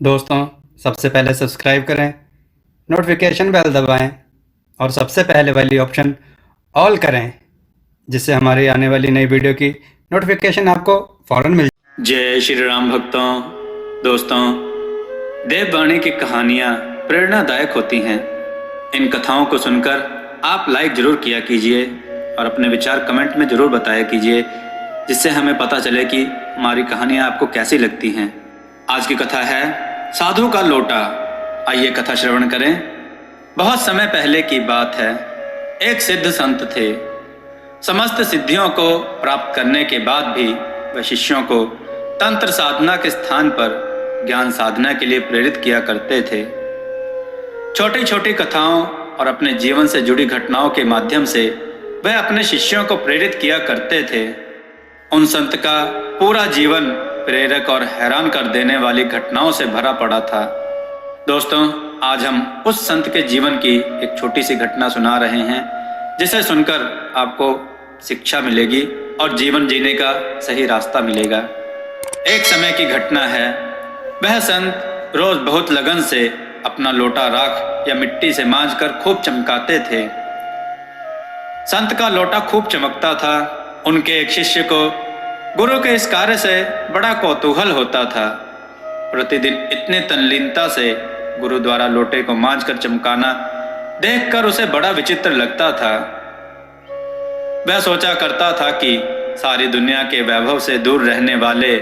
दोस्तों, सबसे पहले सब्सक्राइब करें, नोटिफिकेशन बेल दबाएं और सबसे पहले वाली ऑप्शन ऑल करें, जिससे हमारी आने वाली नई वीडियो की नोटिफिकेशन आपको फ़ौरन मिल जाए। जय श्री राम भक्तों। दोस्तों, देववाणी की कहानियाँ प्रेरणादायक होती हैं। इन कथाओं को सुनकर आप लाइक जरूर किया कीजिए और अपने विचार कमेंट में जरूर बताया कीजिए, जिससे हमें पता चले कि हमारी कहानियाँ आपको कैसी लगती हैं। आज की कथा है साधु का लोटा। आइए कथा श्रवण करें। बहुत समय पहले की बात है। एक सिद्ध संत थे। समस्त सिद्धियों को प्राप्त करने के बाद भी वह शिष्यों को तंत्र साधना के स्थान पर ज्ञान साधना के लिए प्रेरित किया करते थे। छोटी छोटी कथाओं और अपने जीवन से जुड़ी घटनाओं के माध्यम से वह अपने शिष्यों को प्रेरित किया करते थे। उन संत का पूरा जीवन प्रेरक और हैरान कर देने वाली घटनाओं से भरा पड़ा था। दोस्तों, आज हम उस संत के जीवन की एक छोटी सी घटना सुना रहे हैं, जिसे सुनकर आपको शिक्षा मिलेगी और जीवन जीने का सही रास्ता मिलेगा। एक समय की घटना है। वह संत रोज बहुत लगन से अपना लोटा राख या मिट्टी से मांजकर खूब चमकाते थे। संत का लोटा खूब चमकता था। उनके एक शिष्य को गुरु के इस कार्य से बड़ा कौतूहल होता था। प्रतिदिन इतनी तल्लीनता से गुरु द्वारा लोटे को मांजकर चमकाना देखकर उसे बड़ा विचित्र लगता था। वह सोचा करता था कि सारी दुनिया के वैभव से दूर रहने वाले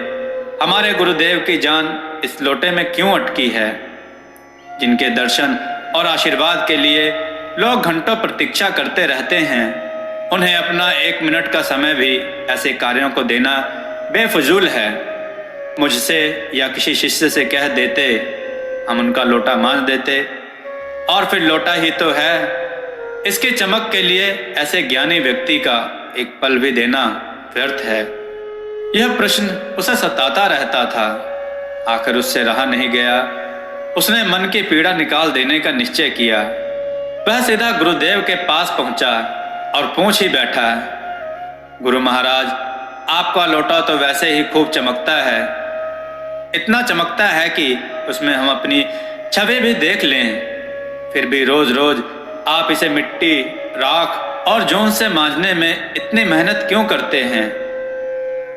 हमारे गुरुदेव की जान इस लोटे में क्यों अटकी है, जिनके दर्शन और आशीर्वाद के लिए लोग घंटों प्रतीक्षा करते रहते हैं। उन्हें अपना 1 मिनट का समय भी ऐसे कार्यों को देना बेफजूल है। मुझसे या किसी शिष्य से कह देते, हम उनका लोटा मांज देते, और फिर लोटा ही तो है। इसकी चमक के लिए ऐसे ज्ञानी व्यक्ति का एक पल भी देना व्यर्थ है। यह प्रश्न उसे सताता रहता था। आखिर उससे रहा नहीं गया। उसने मन की पीड़ा निकाल देने का निश्चय किया। वह सीधा गुरुदेव के पास पहुंचा और पूछ ही बैठा, गुरु महाराज, आपका लोटा तो वैसे ही खूब चमकता है। इतना चमकता है कि उसमें हम अपनी छवि भी देख लें। फिर भी रोज रोज आप इसे मिट्टी, राख और जून से मांजने में इतनी मेहनत क्यों करते हैं?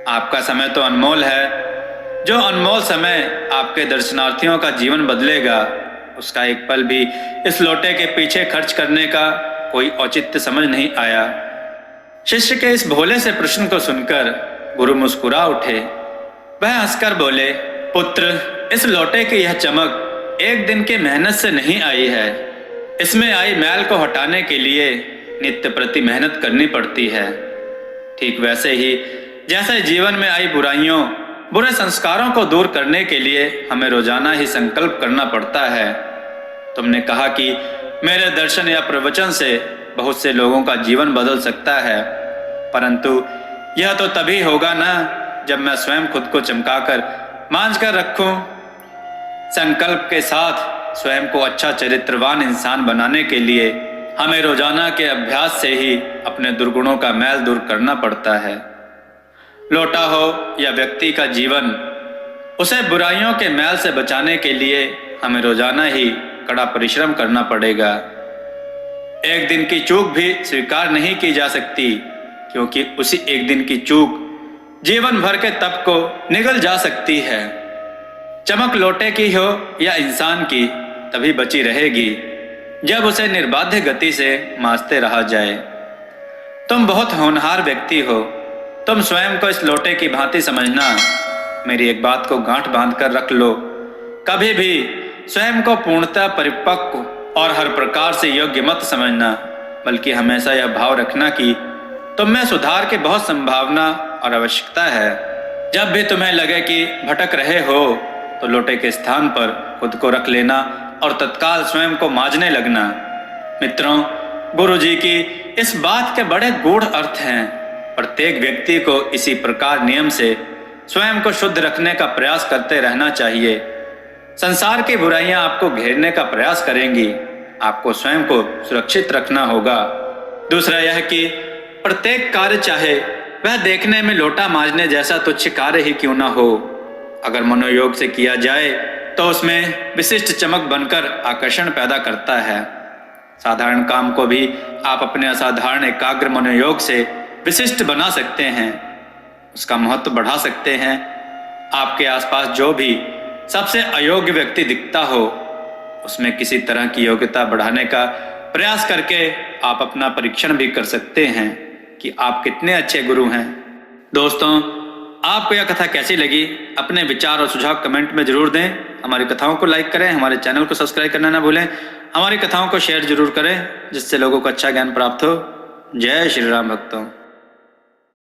आपका समय तो अनमोल है। जो अनमोल समय आपके दर्शनार्थियों का जीवन बदलेगा, उसका एक पल भी इस लोटे के पीछे खर्च करने का कोई औचित्य समझ नहीं आया। शिष्य के इस भोले से प्रश्न को सुनकर गुरु मुस्कुरा उठे। वह हंसकर बोले, पुत्र, इस लोटे की यह चमक एक दिन की मेहनत से नहीं आई है। इसमें आई मैल को हटाने के लिए नित्य प्रति मेहनत करनी पड़ती है। ठीक वैसे ही जैसे जीवन में आई बुराइयों, बुरे संस्कारों को दूर करने के लिए हमें रोजाना ही संकल्प करना पड़ता है। तुमने कहा कि मेरे दर्शन या प्रवचन से बहुत से लोगों का जीवन बदल सकता है, परंतु यह तो तभी होगा ना जब मैं स्वयं खुद को चमकाकर मांझ कर रखूं। संकल्प के साथ स्वयं को अच्छा चरित्रवान इंसान बनाने के लिए हमें रोजाना के अभ्यास से ही अपने दुर्गुणों का मैल दूर करना पड़ता है। लोटा हो या व्यक्ति का जीवन, उसे बुराइयों के मैल से बचाने के लिए हमें रोजाना ही कड़ा परिश्रम करना पड़ेगा। एक दिन की चूक भी स्वीकार नहीं की जा सकती, क्योंकि उसी एक दिन की चूक जीवन भर के तप को निगल जा सकती है। चमक लोटे की हो या इंसान की, तभी बची रहेगी जब उसे निर्बाध्य गति से मांजते रहा जाए। तुम बहुत होनहार व्यक्ति हो। तुम स्वयं को इस लोटे की भांति समझना। मेरी एक बात को गांठ बांध कर रख लो, कभी भी स्वयं को पूर्णतः परिपक्व और हर प्रकार से योग्य मत समझना, बल्कि हमेशा यह भाव रखना कि तुम में सुधार की बहुत संभावना और आवश्यकता है। जब भी तुम्हें लगे कि भटक रहे हो, तो लोटे के स्थान पर खुद को रख लेना और तत्काल स्वयं को मांजने लगना। मित्रों, गुरुजी की इस बात के बड़े गूढ़ अर्थ हैं। प्रत्येक व्यक्ति को इसी प्रकार नियम से स्वयं को शुद्ध रखने का प्रयास करते रहना चाहिए। संसार की बुराइयां आपको घेरने का प्रयास करेंगी, आपको स्वयं को सुरक्षित रखना होगा। दूसरा यह कि प्रत्येक कार्य, चाहे वह देखने में लोटा मांजने जैसा तुच्छ कार्य ही क्यों ना हो, अगर मनोयोग से किया जाए तो उसमें विशिष्ट चमक बनकर आकर्षण पैदा करता है। साधारण काम को भी आप अपने असाधारण एकाग्र मनोयोग से विशिष्ट बना सकते हैं, उसका महत्व बढ़ा सकते हैं। आपके आसपास जो भी सबसे अयोग्य व्यक्ति दिखता हो, उसमें किसी तरह की योग्यता बढ़ाने का प्रयास करके आप अपना परीक्षण भी कर सकते हैं कि आप कितने अच्छे गुरु हैं। दोस्तों, आपको यह कथा कैसी लगी? अपने विचार और सुझाव कमेंट में जरूर दें। हमारी कथाओं को लाइक करें, हमारे चैनल को सब्सक्राइब करना ना भूलें, हमारी कथाओं को शेयर जरूर करें जिससे लोगों को अच्छा ज्ञान प्राप्त हो। जय श्री राम भक्तों।